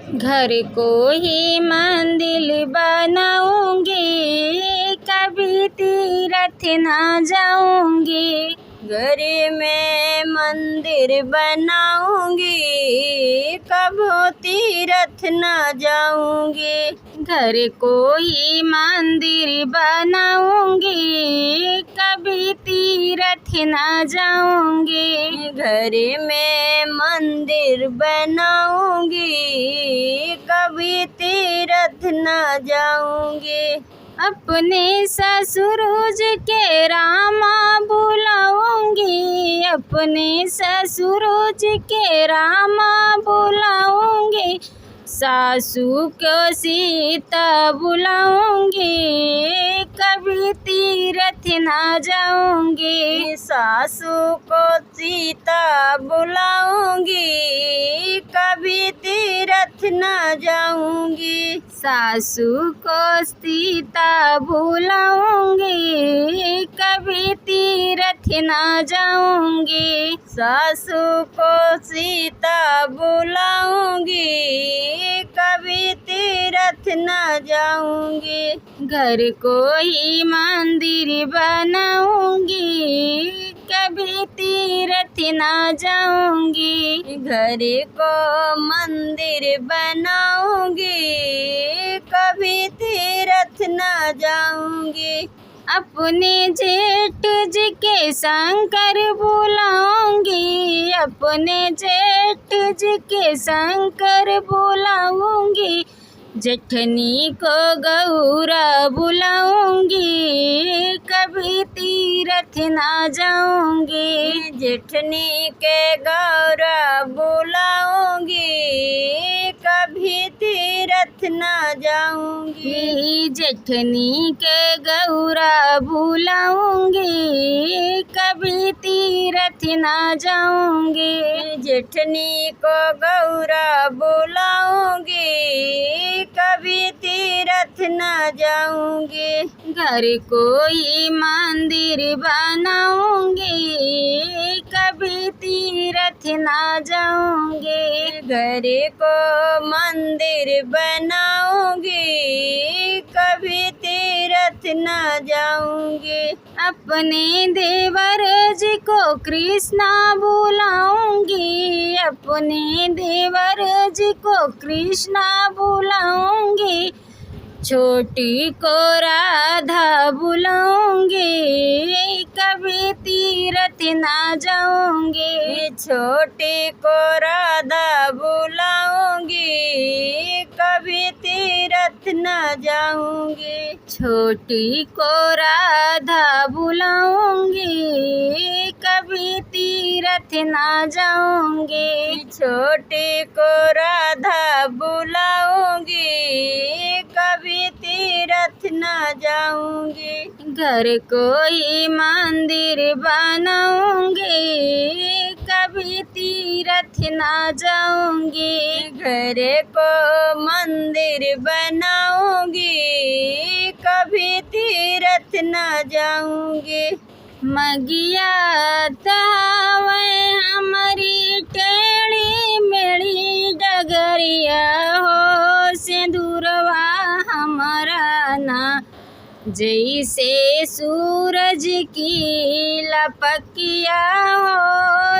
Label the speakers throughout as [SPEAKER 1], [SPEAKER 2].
[SPEAKER 1] घर को ही मंदिर बनाऊंगी, कभी तीरथ ना जाऊंगी। घर में मंदिर बनाऊंगी, कभी तीरथ ना जाऊंगी। घर को ही मंदिर बनाऊंगी, कभी तीरथ ना जाऊंगी। घर में मंदिर बनाऊंगी, कभी तीरथ ना जाऊंगी। अपने ससुर के रामा बुलाऊंगी, अपने ससुर के रामा बुलाऊंगी। सासू को सीता बुलाऊंगी, कभी तीरथ ना जाऊंगी। सासू को सीता बुलाऊंगी, कभी तीरथ ना जाऊंगी। सासू को सीता बुलाऊंगी, कभी तीरथ ना जाऊंगी। सासू को सीता बुलाऊंगी, कभी तीरथ ना जाऊंगी। घर को ही मंदिर बनाऊंगी, कभी तीरथ ना जाऊंगी। घर को मंदिर बनाऊंगी, कभी तीरथ ना जाऊंगी। अपने जेठ जी के शंकर बुलाऊंगी, अपने जेठ जी के शंकर बुलाऊंगी। जेठनी को गौरा बुलाऊंगी, कभी तीरथ ना जाऊंगी। जेठनी के गौरा बुलाऊंगी, कभी तीरथ ना जाऊंगी। जेठनी के गौरा बुलाऊंगी, कभी तीरथ ना जाऊंगी। जेठनी को गौरा बुलाऊंगी, कभी तीरथ ना जाऊंगी। घर को ही मंदिर बनाऊंगी, कभी तीरथ ना जाऊंगी। घर को मंदिर बनाऊंगी, कभी तीरथ ना जाऊंगी। अपने देवर जी को कृष्णा बुलाऊंगी, अपने देवर जी को कृष्णा बुलाऊंगी। छोटी को राधा बुलाऊंगी, कभी तीरथ ना जाऊंगी। छोटी को राधा बुलाऊंगी, कभी तीरथ ना जाऊंगी। छोटी को राधा बुलाऊंगी, कभी तीरथ ना जाऊंगी। छोटी को राधा बुलाऊंगी, कभी तीरथ ना जाऊंगी। घर को ही मंदिर बनाऊंगी, कभी तीरथ ना जाऊंगी। घर को मंदिर बनाऊंगी, कभी तीरथ ना जाऊंगी। मगिया तावे हमारी टेढ़ी मेढ़ी डगरिया हो, सिंदूरवा हमारा ना जैसे सूरज की लपकिया हो।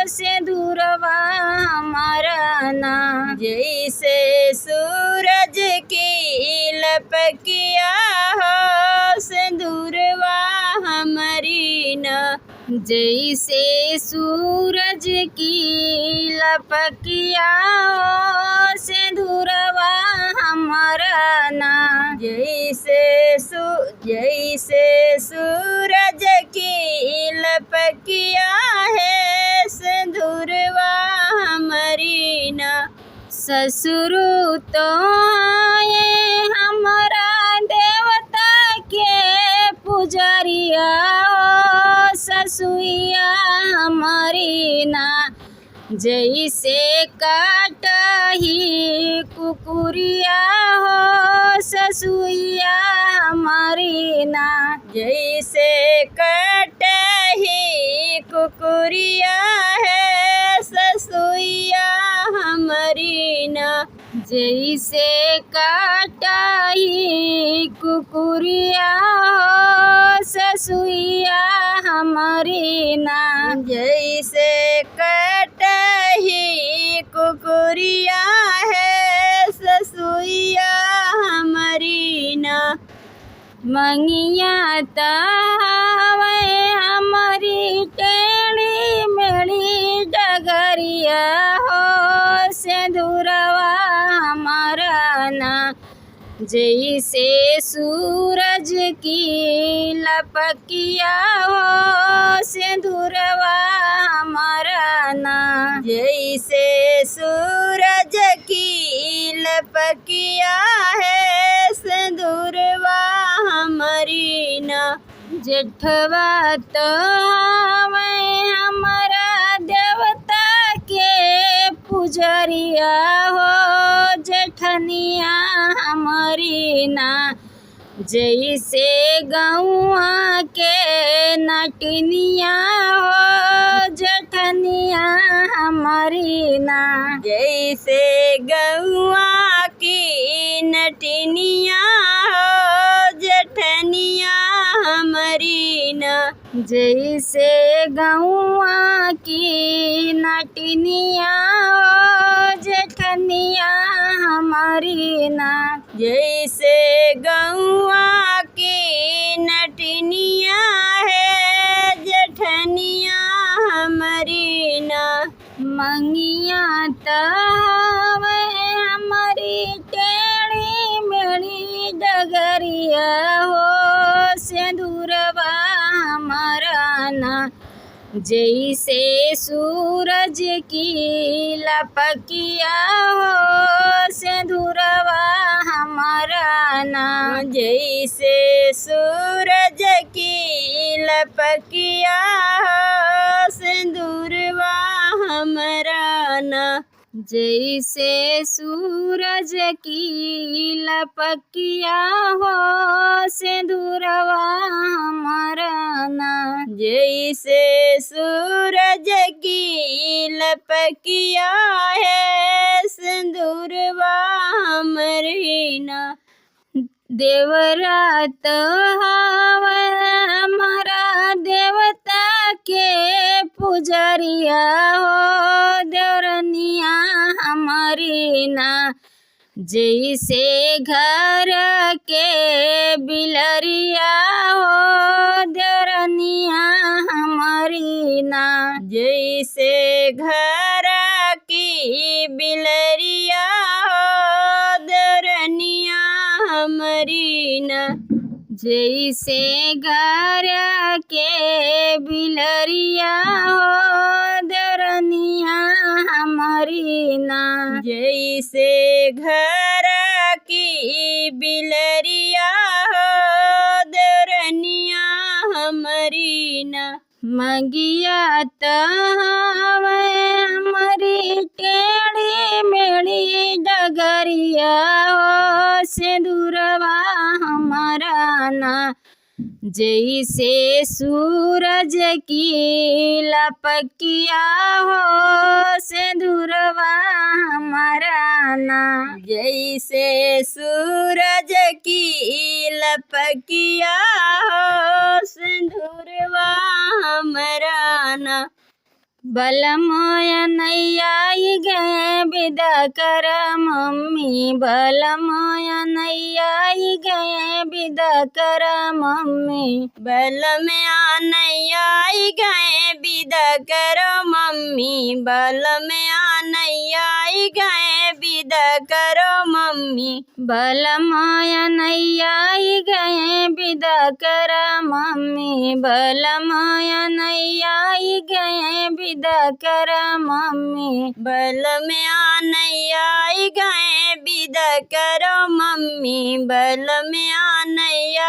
[SPEAKER 1] सिंदूरवा हमारा ना जैसे सूरज की लपकिया हो। सिंदूरवा हमारी ना जैसे सूरज की लपकिया हो। सिंदूरवा हमारा ना जैसे सूरज की लपकिया है। सिंदूरवा हमारी ना ससुर तो आए हमारा देवता के पुजरिया हो। ससुइया हमारी ना जैसे काटही कुकुरिया हो। ससुइया हमारी ना जैसे काटही कुकुरिया है। ससुइया हमारी ना जैसे काटाई कुकुरिया हो ससुइया हमारी ना। जैसे कटाई कुकुरिया है ससुइया हमारी ना। मंगिया तावे हमारी टेढ़ी मेढ़ी डगरिया हो सिंदूरवा हमारा ना। जैसे सूरज की लपकिया हो सिंदूरवा हमारा ना। जैसे सूरज की लपकिया है सिंदूरवा हमारी ना। जेठवा तो हमें हमारा देवता के पुजरिया हो जेठनिया हमारी ना। जैसे गौआ के नटनिया हो जेठनिया हमारी ना। जैसे गौआ की नटनिया हो जेठनिया हमारी ना। जैसे गौआ की नटनिया हो जेठनिया हमारी ना। जैसे गौआ की नटनिया है जेठनिया हमारी ना। मंगिया तावे हमारी टेढ़ी मेढ़ी डगरिया हो सिंदूरवा हमारा ना। जैसे सूरज की लपकिया हो सिंदूरवा हमारा ना। जैसे सूरज की लपकिया हो सिंदूरवा हमारा ना। जैसे सूरज की लपकिया हो सिंदूरवा हमारा ना। जैसे सूरज की लपकिया है सिंदूरवा हमारी ना। देवरात हवे हमारा देवता के पुजरिया हो देवरनिया हमारी ना। जैसे घर के बिलरिया हो देवरनिया हमारी ना। जैसे घर की बिलरिया हो देवरनिया हमारी ना। जैसे घर के बिलरिया हो देवरनिया हमारी ना। जैसे घर की बिलरिया हो देवरनिया हमारी ना। मंगिया तावे हमारी टेढ़ी मेढ़ी डगरिया हो सिंदूरवा हमारा ना। जैसे सूरज की लपकिया हो सिंदूरवा हमारा ना। जैसे सूरज की लपकिया हो सिंदूरवा हमारा ना। बलमोया नैया गए विदा कर मम्मी। बलमोया नैया गए विदा कर मम्मी। बलमया नैया गए विदा कर मम्मी। बलमया नैया गए विदा कर मम्मी। बलमया नैया गए विदा कर मम्मी। बलमया नैया गए विदा कर मम्मी। बलमया नैया गए विदा कर मम्मी। बलमया नैया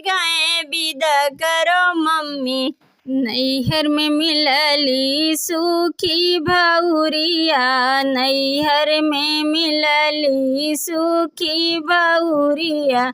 [SPEAKER 1] गए विदा कर मम्मी। नैहर में मिलली सूखी भौरिया। नैहर में मिलली सूखी भौरिया।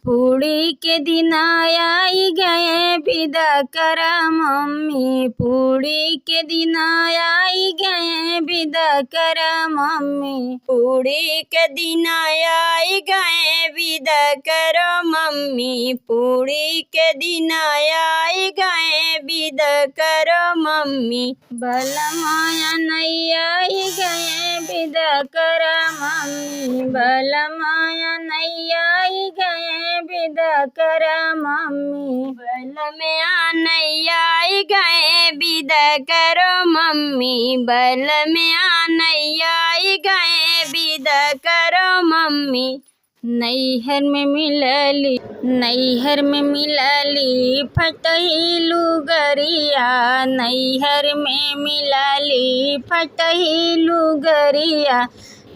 [SPEAKER 1] पूड़ी के दिन आई गए विदा करा मम्मी, पूड़ी के दिन आई गए विदा करा मम्मी,
[SPEAKER 2] पूड़ी के दिन आई गए विदा करो मम्मी, पूड़ी के दिन आई गए विदा करो मम्मी।
[SPEAKER 1] बलमाया नहीं आई गए विदा करा मम्मी, बलमाया नहीं आई गए विदा करा मम्मी,
[SPEAKER 2] बल में नहीं आई गए विदा करो मम्मी, बल में नहीं आई गए विदा करो मम्मी।
[SPEAKER 1] नैहर में मिलली, नैहर में मिलली फटही लुगरिया, नैहर में मिलली फटही लुगरिया,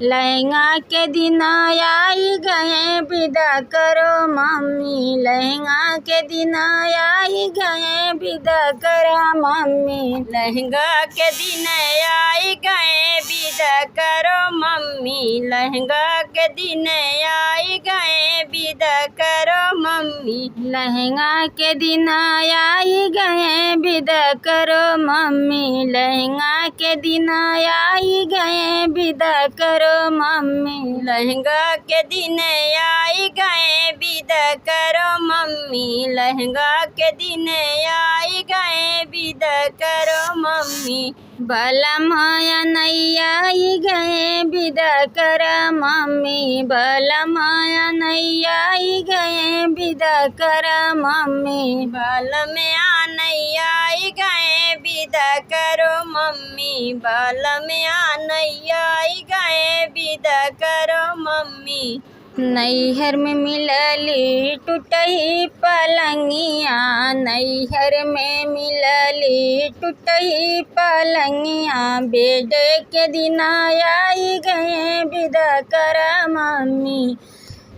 [SPEAKER 1] लहंगा के दिन आई गए विदा करो मम्मी, लहंगा के दिन आई गए विदा करो मम्मी,
[SPEAKER 2] लहंगा के दिन आई गए विदा करो मम्मी, लहंगा के दिन आई गए विदा करो मम्मी,
[SPEAKER 1] लहंगा के दिन आई गए विदा करो मम्मी, लहंगा के दिन आई गए विदा करो मम्मी,
[SPEAKER 2] लहंगा के दिन आई गए विदा करो मम्मी, लहंगा के दिन आई गए विदा करो मम्मी।
[SPEAKER 1] बलमाया नहीं आई गए विदा करा मम्मी, बलमाया नहीं आई गए विदा करा मम्मी,
[SPEAKER 2] बाल में नहीं आई गए विदा करो मम्मी, बाल में नहीं आई गए विदा करो मम्मी।
[SPEAKER 1] नैहर में मिलली टूटही पलंगिया, नैहर में मिलली टूटही पलंगिया, बेड के दिन आई गए विदा करा मम्मी,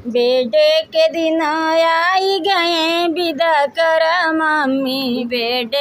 [SPEAKER 1] बेड के दिन आई गए विदा करा मम्मी,
[SPEAKER 2] बेड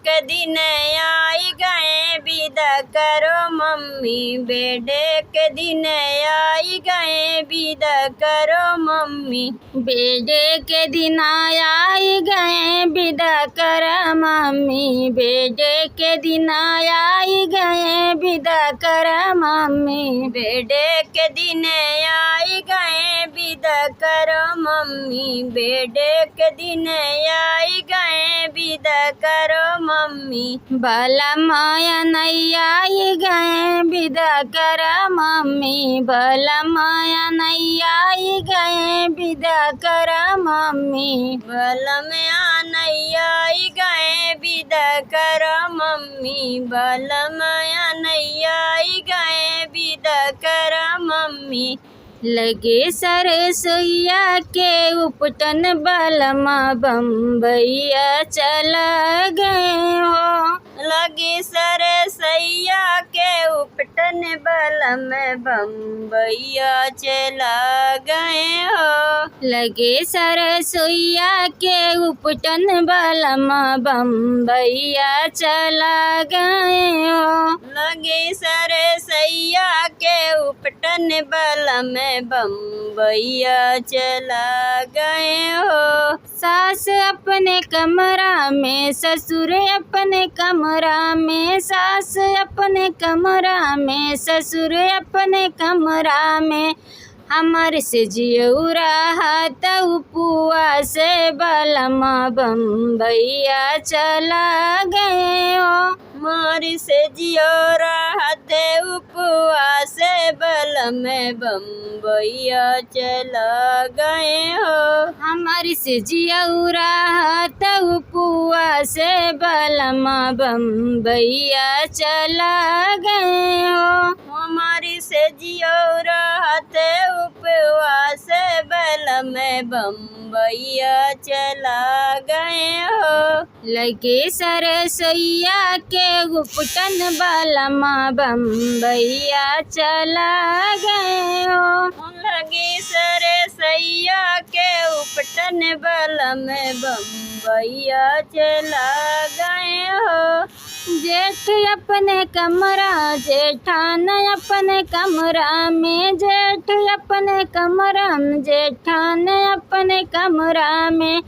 [SPEAKER 2] के दिन आई गए विदा करो मम्मी, बेड के दिन आई गए विदा करो मम्मी,
[SPEAKER 1] बेड के दिन आई गए विदा करा मम्मी, बेड के दिन आई गए विदा करा मम्मी,
[SPEAKER 2] बेड के दिन आई गए विदा करो मम्मी, बेड के दिन आई गए विदा करो मम्मी।
[SPEAKER 1] बलमाया नहीं आई गए विदा करा मम्मी, बलमाया नहीं आई गए विदा करा मम्मी,
[SPEAKER 2] बल में नहीं आई गए विदा करो मम्मी, बल में नहीं आई गए विदा करो मम्मी।
[SPEAKER 1] लगे सरसैया के उपटन बलमा बम्बैया चला गए हो,
[SPEAKER 2] लगी सरसैया के उपटन बल में बम्बैया चला गए हो,
[SPEAKER 1] लगे सरसैया के उपटन बलमा बम्बैया चला गए हो,
[SPEAKER 2] लगी सरसैया के उपटन बल में बम्बैया चला गए हो।
[SPEAKER 1] सास अपने कमरा में, ससुर अपने कमरा में, सास अपने कमरा में, ससुर अपने कमरा में, हमर से जियौरा हाथ पुआ से बलमा बम्बैया चला गए हो,
[SPEAKER 2] मारी से जियो रहते उपवास बल में बम्बैया चला गए हो,
[SPEAKER 1] हमारी से जियौरा हाथ पुआ से बलमा बम्बैया चला गए हो,
[SPEAKER 2] हमारी से जियो रहते उपवास बल में बम्बैया चला गए हो।
[SPEAKER 1] लगे सरसैया के उपटन बलमा बम्बैया चला गए हो,
[SPEAKER 2] लगी सरसैया के उपटन बल में बम्बैया चला गए हो।
[SPEAKER 1] जेठ अपने कमरा जेठान अपने कमरा में, जेठ अपने कमरा में जेठान अपने कमरा में,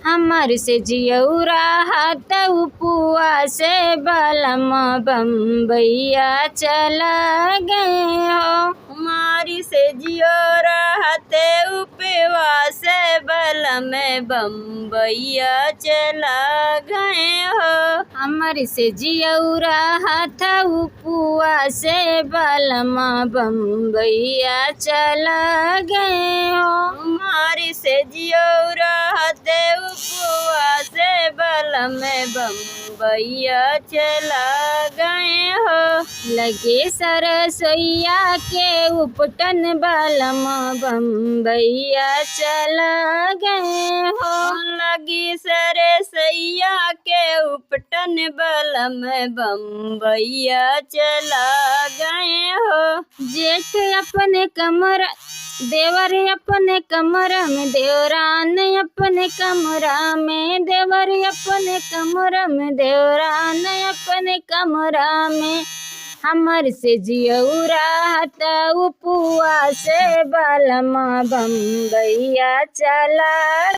[SPEAKER 1] हमर से जियौरा हाथ उपुआ से बलम बम्बैया चला गए हो।
[SPEAKER 2] हमारी से जियो रहते उपवा से बलम बम्बैया चला गए हो।
[SPEAKER 1] हमर से जियौरा हाथ उपुआ से बलम बम्बैया चला गए हो।
[SPEAKER 2] हमारी से जियो रहते उपवा से बलम बम्बैया चला गए हो।
[SPEAKER 1] लगे सरसोईया के उपटन बलम बम्बैया चला गए हो।
[SPEAKER 2] लगी सरसैया के उपटन बलम बम्बैया चला गए हो।
[SPEAKER 1] जेठ अपने कमरा देवर अपने कमरा में, देवरान अपने कमरा में, देवर अपने कमरा में, देवरान अपने कमरा में, हमर से जियौरा हाथ उपुआ से बलम बम्बैया चला